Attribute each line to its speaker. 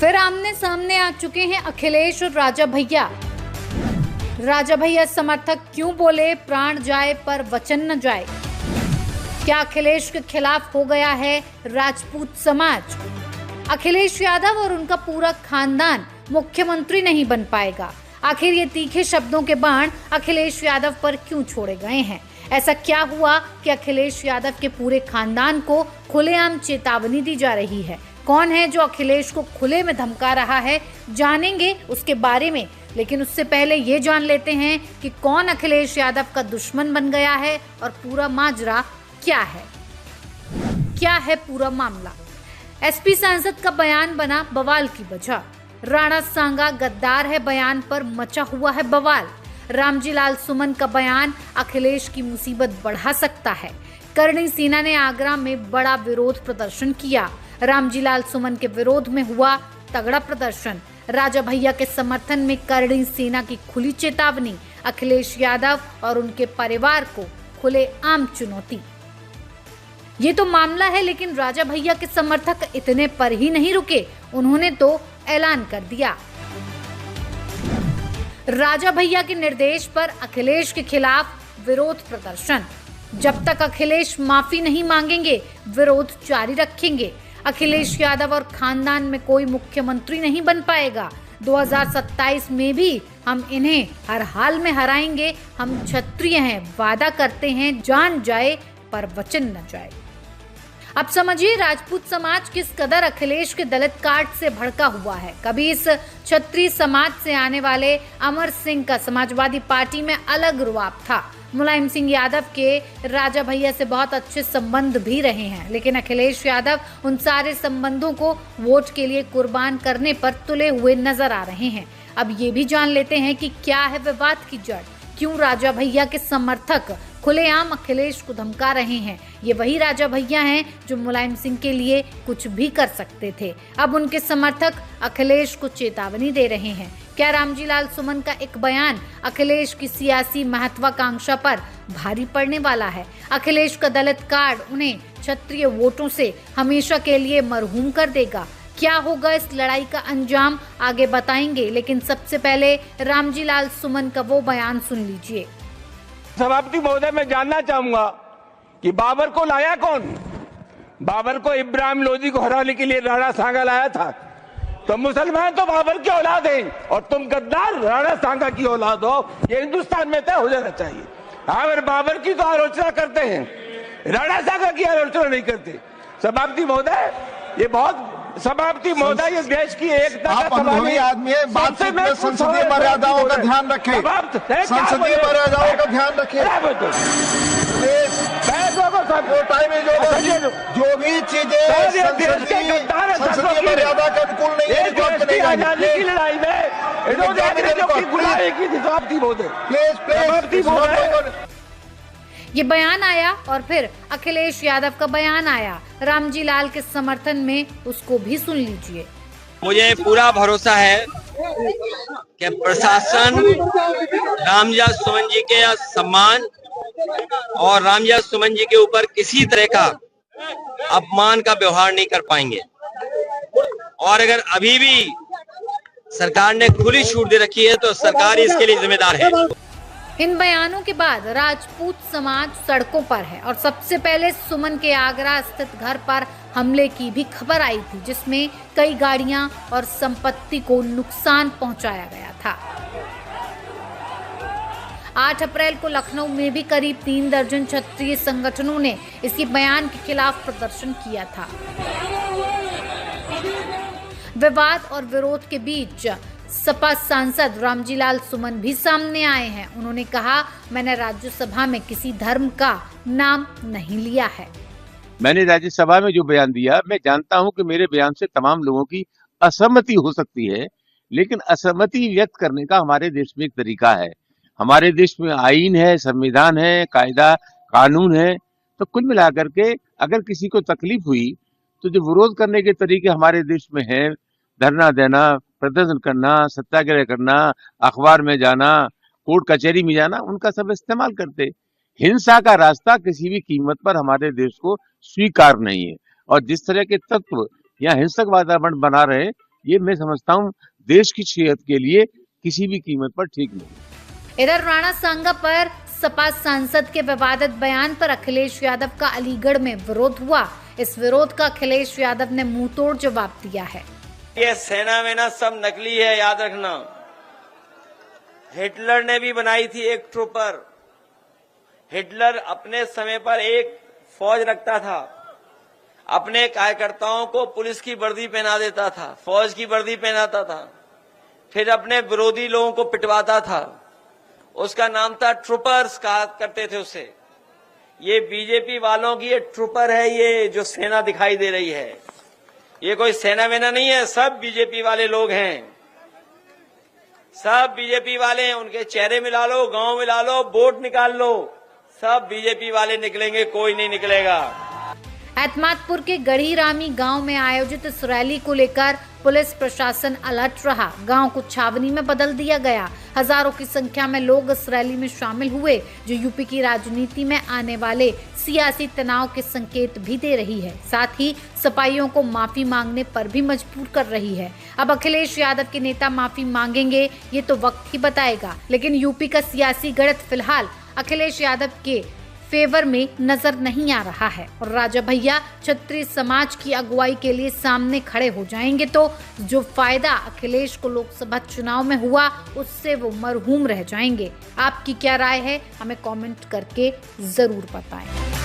Speaker 1: फिर आमने सामने आ चुके हैं अखिलेश और राजा भैया। राजा भैया समर्थक क्यों बोले प्राण जाए पर वचन न जाए? क्या अखिलेश के खिलाफ हो गया है राजपूत समाज? अखिलेश यादव और उनका पूरा खानदान मुख्यमंत्री नहीं बन पाएगा। आखिर ये तीखे शब्दों के बाण अखिलेश यादव पर क्यों छोड़े गए हैं? ऐसा क्या हुआ कि अखिलेश यादव के पूरे खानदान को खुलेआम चेतावनी दी जा रही है? कौन है जो अखिलेश को खुले में धमका रहा है? जानेंगे उसके बारे में, लेकिन उससे पहले ये जान लेते हैं कि कौन अखिलेश यादव का दुश्मन बन गया है और पूरा माजरा क्या है। क्या है पूरा मामला? एसपी सांसद का बयान बना बवाल की वजह। राणा सांगा गद्दार है बयान पर मचा हुआ है बवाल। रामजी लाल सुमन का बयान अखिलेश की मुसीबत बढ़ा सकता है। करणी सेना ने आगरा में बड़ा विरोध प्रदर्शन किया। रामजी लाल सुमन के विरोध में हुआ तगड़ा प्रदर्शन। राजा भैया के समर्थन में करणी सेना की खुली चेतावनी। अखिलेश यादव और उनके परिवार को खुलेआम चुनौती। ये तो मामला है, लेकिन राजा भैया के समर्थक इतने पर ही नहीं रुके। उन्होंने तो ऐलान कर दिया। राजा भैया के निर्देश पर अखिलेश के खिलाफ विरोध प्रदर्शन। जब तक अखिलेश माफी नहीं मांगेंगे विरोध जारी रखेंगे। अखिलेश यादव और खानदान में कोई मुख्यमंत्री नहीं बन पाएगा। 2027 में भी हम इन्हें हर हाल में हराएंगे। हम क्षत्रिय हैं, वादा करते हैं जान जाए पर वचन न जाए। अब समझिए राजपूत समाज किस कदर अखिलेश के दलित कार्ड से भड़का हुआ है। कभी इस क्षत्रिय समाज से आने वाले अमर सिंह का समाजवादी पार्टी में अलग रुआब था। मुलायम सिंह यादव के राजा भैया से बहुत अच्छे संबंध भी रहे हैं, लेकिन अखिलेश यादव उन सारे संबंधों को वोट के लिए कुर्बान करने पर तुले हुए नजर आ रहे हैं। अब ये भी जान लेते हैं कि क्या है विवाद की जड़। क्यों राजा भैया के समर्थक खुलेआम अखिलेश को धमका रहे हैं? ये वही राजा भैया हैं जो मुलायम सिंह के लिए कुछ भी कर सकते थे। अब उनके समर्थक अखिलेश को चेतावनी दे रहे हैं। क्या रामजी लाल सुमन का एक बयान अखिलेश की सियासी महत्वाकांक्षा पर भारी पड़ने वाला है? अखिलेश का दलित कार्ड उन्हें क्षत्रिय वोटों से हमेशा के लिए मरहूम कर देगा। क्या होगा इस लड़ाई का अंजाम, आगे बताएंगे, लेकिन सबसे पहले रामजी लाल सुमन का वो बयान सुन लीजिए।
Speaker 2: सभापति महोदय, मैं जानना चाहूंगा कि बाबर को लाया कौन? बाबर को इब्राहिम लोधी को हराने के लिए राणा सांगा लाया था। तो मुसलमान तो बाबर की औलाद हैं और तुम गद्दार राणा सांगा की औलाद हो। ये हिंदुस्तान में तय हो जाना चाहिए। अगर बाबर की तो आलोचना करते हैं, राणा सांगा की आलोचना नहीं करते। सभापति महोदय, ये बहुत सभापति महोदय, ये देश की एकता का
Speaker 3: अनुभवी आदमी है। बातचीत में संसदीय मर्यादाओं का ध्यान रखें। संसदीय मर्यादाओं का ध्यान रखें। जो भी चीजें संसदीय मर्यादा के अनुकूल नहीं है,
Speaker 2: की लड़ाई में
Speaker 1: ये बयान आया और फिर अखिलेश यादव का बयान आया रामजी लाल के समर्थन में, उसको भी सुन लीजिए।
Speaker 4: मुझे पूरा भरोसा है कि प्रशासन रामजी लाल सुमन जी के सम्मान और रामजी लाल सुमन जी के ऊपर किसी तरह का अपमान का व्यवहार नहीं कर पाएंगे। और अगर अभी भी सरकार ने खुली छूट दे रखी है तो सरकार इसके लिए जिम्मेदार है।
Speaker 1: इन बयानों के बाद राजपूत समाज सड़कों पर है और सबसे पहले सुमन के आगरा स्थित घर पर हमले की भी खबर आई थी, जिसमें कई गाड़ियां और संपत्ति को नुकसान पहुंचाया गया था। 8 अप्रैल को लखनऊ में भी करीब 3 दर्जन क्षत्रिय संगठनों ने इसी बयान के खिलाफ प्रदर्शन किया था। विवाद और विरोध के बीच सपा सांसद रामजी लाल सुमन भी सामने आए हैं। उन्होंने कहा, मैंने राज्यसभा में किसी धर्म का नाम नहीं लिया है।
Speaker 5: मैंने राज्यसभा में जो बयान दिया, मैं जानता हूं कि मेरे बयान से तमाम लोगों की असहमति हो सकती है, लेकिन असहमति व्यक्त करने का हमारे देश में एक तरीका है। हमारे देश में आईन है, संविधान है, कायदा कानून है। तो कुल मिलाकर के अगर किसी को तकलीफ हुई तो जो विरोध करने के तरीके हमारे देश में है, धरना देना, प्रदर्शन करना, सत्याग्रह करना, अखबार में जाना, कोर्ट कचहरी में जाना, उनका सब इस्तेमाल करते। हिंसा का रास्ता किसी भी कीमत पर हमारे देश को स्वीकार नहीं है। और जिस तरह के तत्व यहाँ हिंसक वातावरण बना रहे, ये मैं समझता हूँ देश की सेहत के लिए किसी भी कीमत पर ठीक नहीं।
Speaker 1: इधर राणा सांगा पर सपा सांसद के विवादित बयान पर अखिलेश यादव का अलीगढ़ में विरोध हुआ। इस विरोध का अखिलेश यादव ने मुंहतोड़ जवाब दिया है।
Speaker 4: ये सेना वेना सब नकली है, याद रखना। हिटलर ने भी बनाई थी एक ट्रूपर। हिटलर अपने समय पर एक फौज रखता था, अपने कार्यकर्ताओं को पुलिस की वर्दी पहना देता था, फौज की वर्दी पहनाता था, फिर अपने विरोधी लोगों को पिटवाता था। उसका नाम था ट्रूपर्स, कहा करते थे उसे। ये बीजेपी वालों की ये ट्रूपर है, ये जो सेना दिखाई दे रही है, ये कोई सेना वेना नहीं है, सब बीजेपी वाले लोग हैं, सब बीजेपी वाले हैं। उनके चेहरे मिला लो, गांव मिला लो, वोट निकाल लो, सब बीजेपी वाले निकलेंगे, कोई नहीं निकलेगा।
Speaker 1: एतमादपुर के गढ़ी रामी गांव में आयोजित इस रैली को लेकर पुलिस प्रशासन अलर्ट रहा। गांव को छावनी में बदल दिया गया। हजारों की संख्या में लोग इस रैली में शामिल हुए, जो यूपी की राजनीति में आने वाले सियासी तनाव के संकेत भी दे रही है। साथ ही सपाइयों को माफी मांगने पर भी मजबूर कर रही है। अब अखिलेश यादव के नेता माफी मांगेंगे ये तो वक्त ही बताएगा, लेकिन यूपी का सियासी गणित फिलहाल अखिलेश यादव के फेवर में नजर नहीं आ रहा है और राजा भैया क्षत्रिय समाज की अगुवाई के लिए सामने खड़े हो जाएंगे तो जो फायदा अखिलेश को लोकसभा चुनाव में हुआ उससे वो मरहूम रह जाएंगे। आपकी क्या राय है, हमें कमेंट करके जरूर बताएं।